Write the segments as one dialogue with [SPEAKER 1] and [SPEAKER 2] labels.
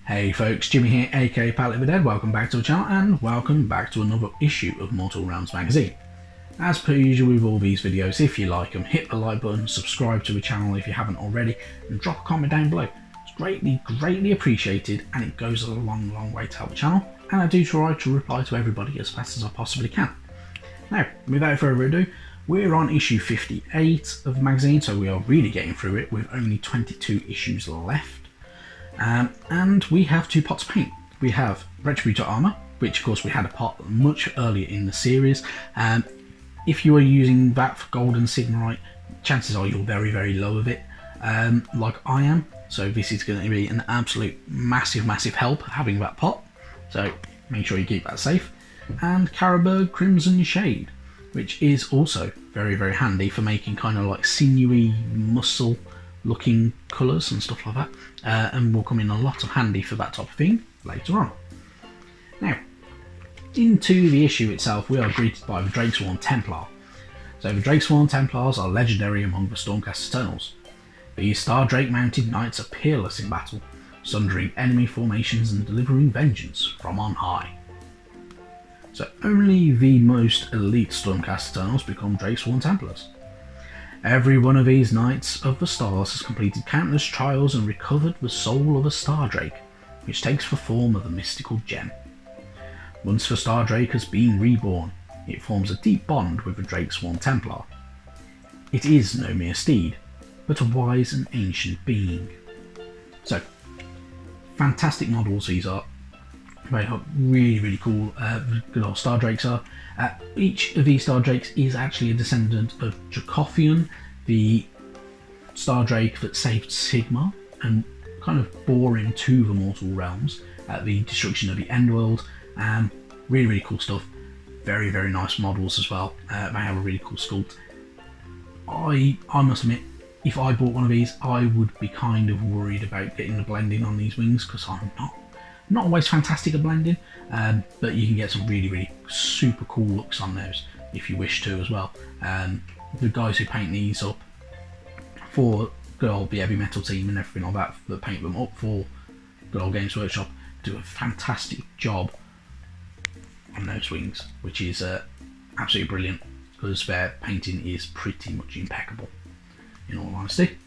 [SPEAKER 1] Hey folks, Jimmy here, aka Palette of the Dead. Welcome back to the channel and welcome back to another issue of Mortal Realms magazine. As per usual with all these videos, if you like them, hit the like button, subscribe to the channel if you haven't already, and drop a comment down below. It's greatly appreciated, and it goes a long way to help the channel, and I do try to reply to everybody as fast as I possibly can. Now, without further ado, we're on issue 58 of the magazine, so we are really getting through it with only 22 issues left. And we have two pots of paint. We have Retributor Armour, which of course we had a pot much earlier in the series. If you are using that for gold and Sigmarite, chances are you're very low of it, like I am. So this is going to be an absolute massive help having that pot. So make sure you keep that safe. And Carpe Crimson Shade, which is also very handy for making kind of like sinewy muscle looking colours and stuff like that, and will come in a lot of handy for that type of thing later on. Now, into the issue itself, we are greeted by the One Templar. So the One Templars are legendary among the Stormcast Eternals. These Star Drake mounted knights are peerless in battle, sundering enemy formations and delivering vengeance from on high. So only the most elite Stormcast Eternals become One Templars. Every one of these Knights of the Stars has completed countless trials and recovered the soul of a Star Drake, which takes the form of a mystical gem. Once the Star Drake has been reborn, it forms a deep bond with the One Templar. It is no mere steed, but a wise and ancient being. So, fantastic models these are. They are really cool, good old Star Drakes are. Each of these Star Drakes is actually a descendant of Dracothion, the Star Drake that saved Sigmar and kind of bore him to the mortal realms at the destruction of the Endworld. Really cool stuff. Very nice models as well. They have a really cool sculpt. I must admit, if I bought one of these, I would be kind of worried about getting the blending on these wings, because I'm not always fantastic at blending, but you can get some really super cool looks on those if you wish to as well. The guys who paint these up for good old the Heavy Metal team and everything like that paint them up for good old Games Workshop, do a fantastic job on those wings, which is absolutely brilliant, because their painting is pretty much impeccable, in all honesty.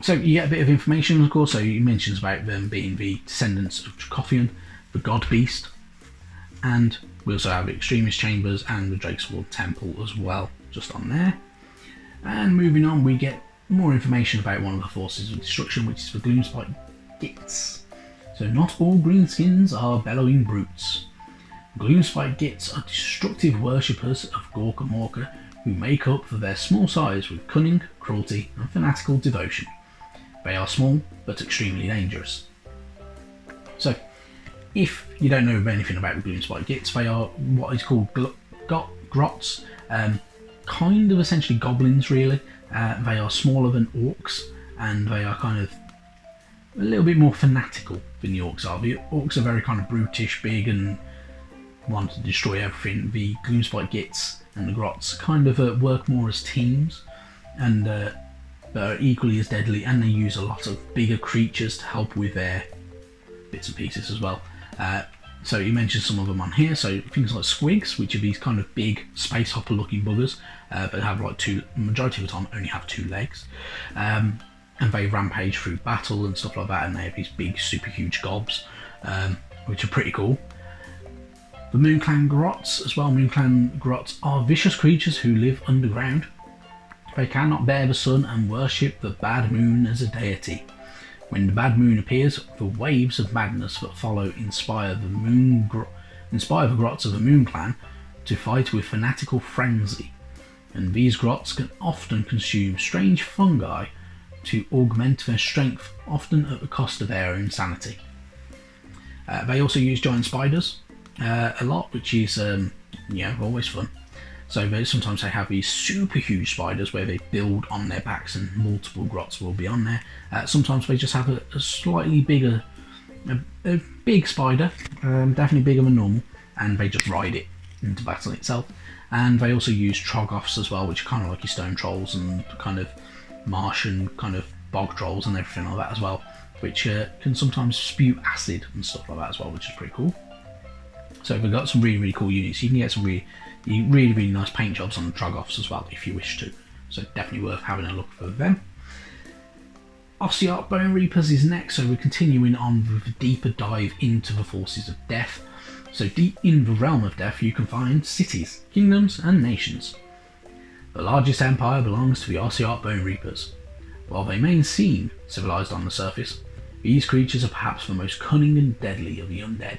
[SPEAKER 1] So you get a bit of information, of course. So he mentions about them being the descendants of Dracothion, the God Beast, and we also have the Extremist Chambers and the Drakesward Temple as well, just on there. And moving on, we get more information about one of the forces of destruction, which is the Gloomspite Gitz. So not all greenskins are bellowing brutes. Gloomspite Gitz are destructive worshippers of Gork and Morka, who make up for their small size with cunning, cruelty, and fanatical devotion. They are small, but extremely dangerous. So, if you don't know anything about the Gloomspite Gitz, they are what is called grots, kind of essentially goblins really. They are smaller than orcs, and they are kind of a little bit more fanatical than the orcs are. The orcs are very kind of brutish, big, and want to destroy everything. The Gloomspite Gitz and the grots kind of work more as teams, and are equally as deadly, and they use a lot of bigger creatures to help with their bits and pieces as well. So he mentions some of them on here, so things like squigs, which are these kind of big space hopper looking buggers, but have like majority of the time only have two legs, and they rampage through battle and stuff like that, and they have these big super huge gobs, which are pretty cool. The Moonclan Grots as well. Moonclan Grots are vicious creatures who live underground. They cannot bear the sun and worship the bad moon as a deity. When the bad moon appears, the waves of madness that follow inspire the grots of the Moon Clan to fight with fanatical frenzy, and these grots can often consume strange fungi to augment their strength, often at the cost of their own sanity. They also use giant spiders a lot, which is always fun. So sometimes they have these super huge spiders where they build on their backs, and multiple grots will be on there. Sometimes they just have a slightly bigger, a big spider, definitely bigger than normal, and they just ride it into battle itself. And they also use Troggoths as well, which are kind of like your stone trolls and kind of marsh and kind of bog trolls and everything like that as well. which can sometimes spew acid and stuff like that as well, which is pretty cool. So we've got some really cool units. You can get some really nice paint jobs on the Troggoths as well if you wish to. So definitely worth having a look for them. Ossiarch Bone Reapers is next, so we're continuing on with a deeper dive into the forces of death. So deep in the realm of death you can find cities, kingdoms and nations. The largest empire belongs to the Ossiarch Bone Reapers. While they may seem civilized on the surface, these creatures are perhaps the most cunning and deadly of the undead.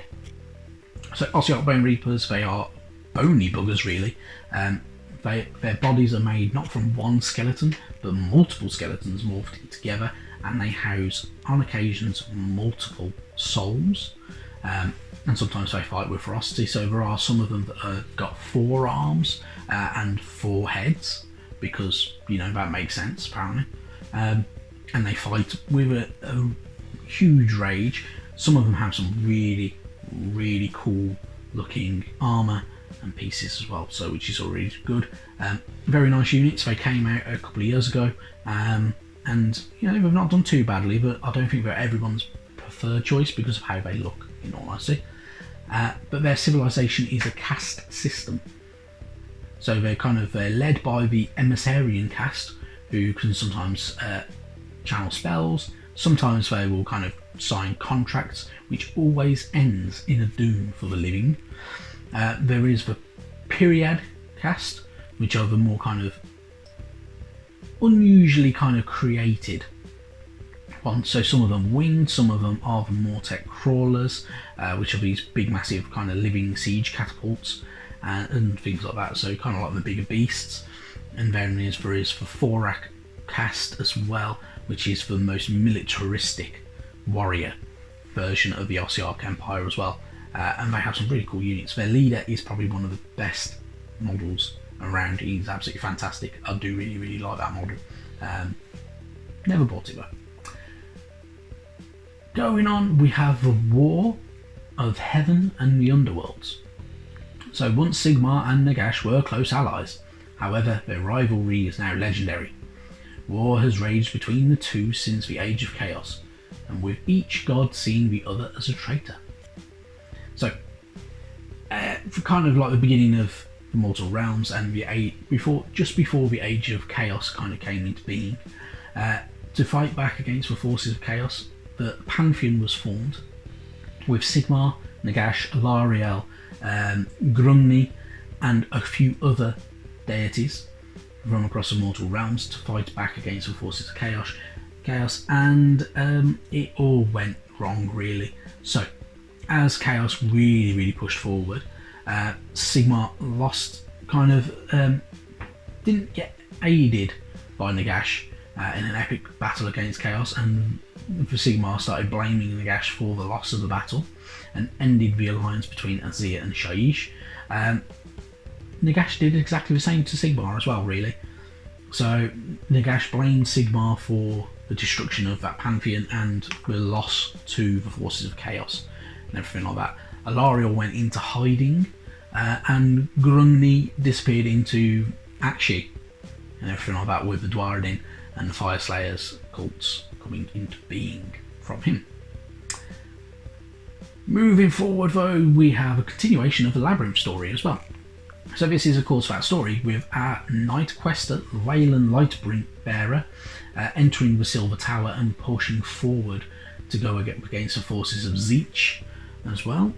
[SPEAKER 1] So Ossiarch Bone Reapers, they are bony buggers really. Their bodies are made not from one skeleton, but multiple skeletons morphed together, and they house, on occasions, multiple souls. And sometimes they fight with ferocity, so there are some of them that have got 4 arms and 4 heads, because, you know, that makes sense, apparently. And they fight with a huge rage. Some of them have some really cool looking armour and pieces as well, so which is already good. Very nice units. They came out a couple of years ago, and you know, they've not done too badly, but I don't think they're everyone's preferred choice because of how they look, in all honesty. But their civilization is a caste system, so they're led by the Emissarian caste, who can sometimes channel spells. Sometimes they will kind of sign contracts, which always ends in a doom for the living. There is the Periad caste, which are the more kind of unusually kind of created ones. So some of them winged, some of them are the Mortek crawlers, which are these big massive kind of living siege catapults and things like that, so kind of like the bigger beasts. And then there is the Thorak caste as well, which is the most militaristic warrior version of the Ossiarch Empire as well. And they have some really cool units. Their leader is probably one of the best models around. He's absolutely fantastic. I do really like that model. Never bought it though. Going on, we have the War of Heaven and the Underworlds. So once Sigmar and Nagash were close allies, however their rivalry is now legendary. War has raged between the two since the Age of Chaos, and with each god seeing the other as a traitor. So, for kind of like the beginning of the Mortal Realms and just before the Age of Chaos kind of came into being, to fight back against the forces of Chaos, the Pantheon was formed, with Sigmar, Nagash, Alariel, Grungni, and a few other deities from across the Mortal Realms to fight back against the forces of Chaos, and it all went wrong really. So, as Chaos really pushed forward, Sigmar lost, didn't get aided by Nagash in an epic battle against Chaos, and Sigmar started blaming Nagash for the loss of the battle and ended the alliance between Azir and Shaiish. Nagash did exactly the same to Sigmar as well, really. So Nagash blamed Sigmar for the destruction of that Pantheon and the loss to the forces of Chaos and everything like that. Alariel went into hiding, and Grungni disappeared into Akshi and everything like that, with the Dwarden and the Fire Slayers cults coming into being from him. Moving forward though, we have a continuation of the Labyrinth story as well. So this is of course that story with our Knight Quester, Leyland Lightbearer, entering the Silver Tower and pushing forward to go against the forces of Zeech as well,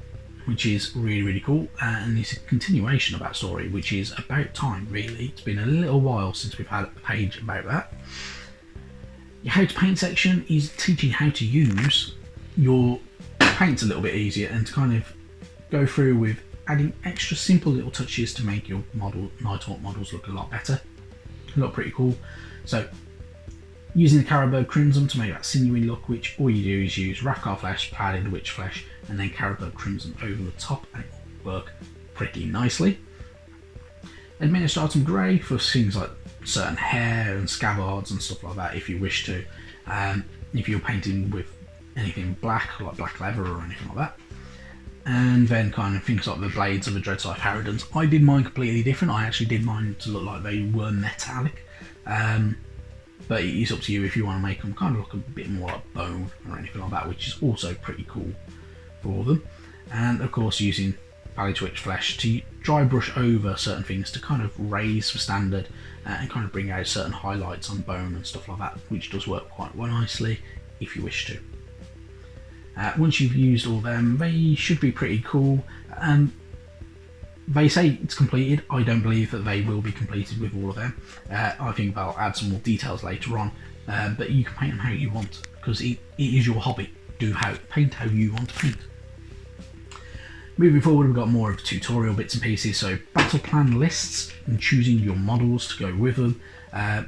[SPEAKER 1] which is really cool. And it's a continuation of that story, which is about time really. It's been a little while since we've had a page about that. Your How to Paint section is teaching how to use your paints a little bit easier and to kind of go through with adding extra simple little touches to make your Nighthawk models look a lot better. Look pretty cool. So using the Carpe Crimson to make that sinewy look, which all you do is use Rathgar flesh, padded witch flesh, and then Carpe Crimson over the top, and it will work pretty nicely. Administratum Grey for things like certain hair and scabbards and stuff like that if you wish to. If you're painting with anything black, like black leather or anything like that. And then kind of things like the blades of the Dreadlife Harridans. I did mine completely different. I actually did mine to look like they were metallic. but it is up to you if you want to make them kind of look a bit more like bone or anything like that, which is also pretty cool for them. And of course using Valley Twitch Flesh to dry brush over certain things to kind of raise the standard and kind of bring out certain highlights on bone and stuff like that, which does work quite well nicely if you wish to. Once you've used all them, they should be pretty cool. They say it's completed. I don't believe that they will be completed with all of them. I think they'll add some more details later on, but you can paint them how you want, because it is your hobby. Paint how you want to paint. Moving forward, we've got more of tutorial bits and pieces, so battle plan lists and choosing your models to go with them.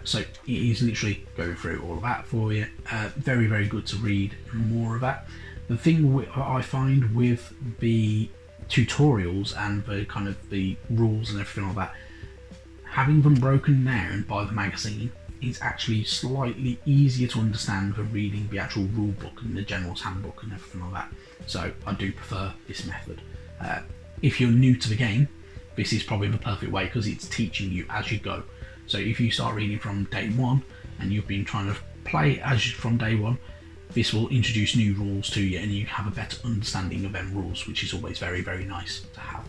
[SPEAKER 1] So it is literally going through all of that for you. Very, very good to read more of that. The thing I find with the tutorials and the kind of the rules and everything like that, having them broken down by the magazine is actually slightly easier to understand than reading the actual rule book and the general's handbook and everything like that. So I do prefer this method. If you're new to the game, this is probably the perfect way because it's teaching you as you go. So if you start reading from day one and you've been trying to play from day one, this will introduce new rules to you and you have a better understanding of them rules, which is always very, very nice to have.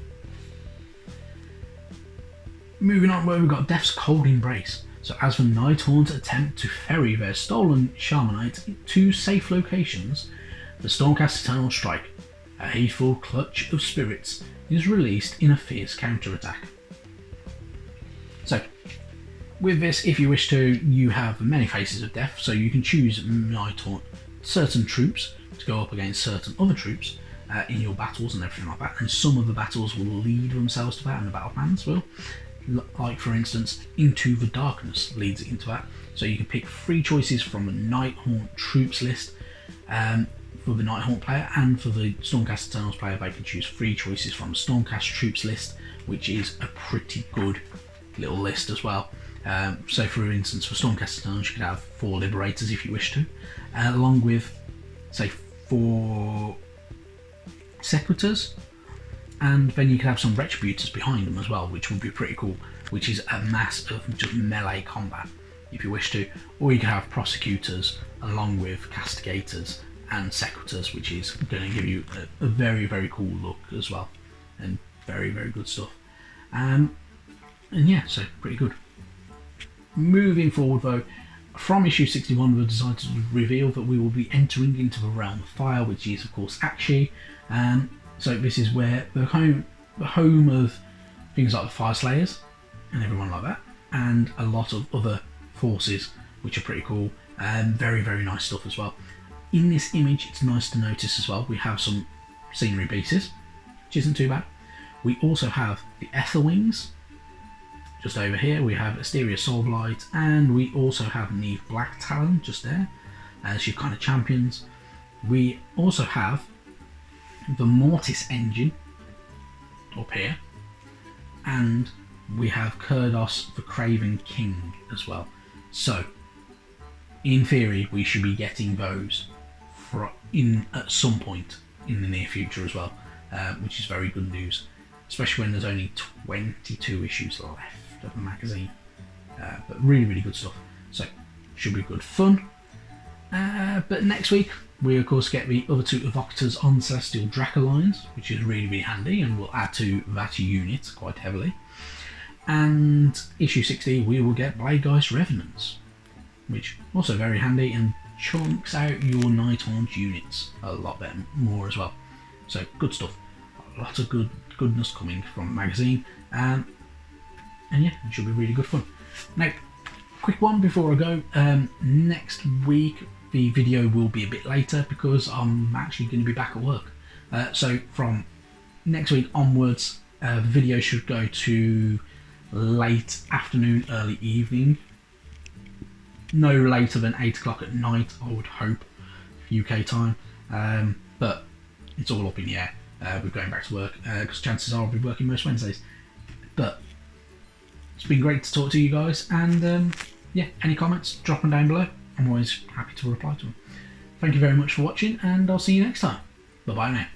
[SPEAKER 1] Moving on, where we've got Death's Cold Embrace. So as the Nighthawks attempt to ferry their stolen Shamanite to safe locations, the Stormcast Eternal Strike, a hateful clutch of spirits, is released in a fierce counterattack. So, with this, if you wish to, you have many faces of death, so you can choose Nighthawk certain troops to go up against certain other troops in your battles and everything like that, and some of the battles will lead themselves to that and the battle plans will. Like for instance, Into the Darkness leads into that, so you can pick 3 choices from a Nighthawk troops list. For the Nighthawk player, and for the Stormcast Eternals player, they can choose 3 choices from a Stormcast troops list, which is a pretty good little list as well. So for instance, for Stormcast Eternals you could have 4 Liberators if you wish to, along with say 4 Sequitors, and then you could have some Retributors behind them as well, which would be pretty cool, which is a mass of just melee combat if you wish to. Or you can have Prosecutors along with Castigators and Sequitors, which is going to give you a very, very cool look as well, and very, very good stuff. And yeah, so pretty good. Moving forward though, from issue 61 we've decided to reveal that we will be entering into the realm of fire, which is of course Akshi. So this is where the home of things like the Fire Slayers and everyone like that, and a lot of other forces which are pretty cool, and very, very nice stuff as well. In this image, it's nice to notice as well, we have some scenery pieces, which isn't too bad. We also have the Etherwings. Just over here we have Asteria Soulblight, and we also have Neve Blacktalon just there as your kind of champions. We also have the Mortis engine up here, and we have Kurdos the Craven King as well. So in theory we should be getting those at some point in the near future as well, which is very good news, especially when there's only 22 issues left of the magazine. But really, really good stuff, so should be good fun. But next week we of course get the other 2 Evocators on Celestial Dracolines, which is really, really handy and will add to that unit quite heavily. And issue 60 we will get Bladegeist Revenants, which also very handy and chunks out your Nighthawk units a lot better, more as well. So good stuff, a lot of goodness coming from the magazine, and yeah, it should be really good fun. Now, quick one before I go, next week the video will be a bit later because I'm actually going to be back at work. So from next week onwards, the video should go to late afternoon, early evening. No later than 8 o'clock at night, I would hope, UK time. But it's all up in the air with going back to work, because chances are I'll be working most Wednesdays. But it's been great to talk to you guys, and yeah, any comments, drop them down below. I'm always happy to reply to them. Thank you very much for watching, and I'll see you next time. Bye bye now.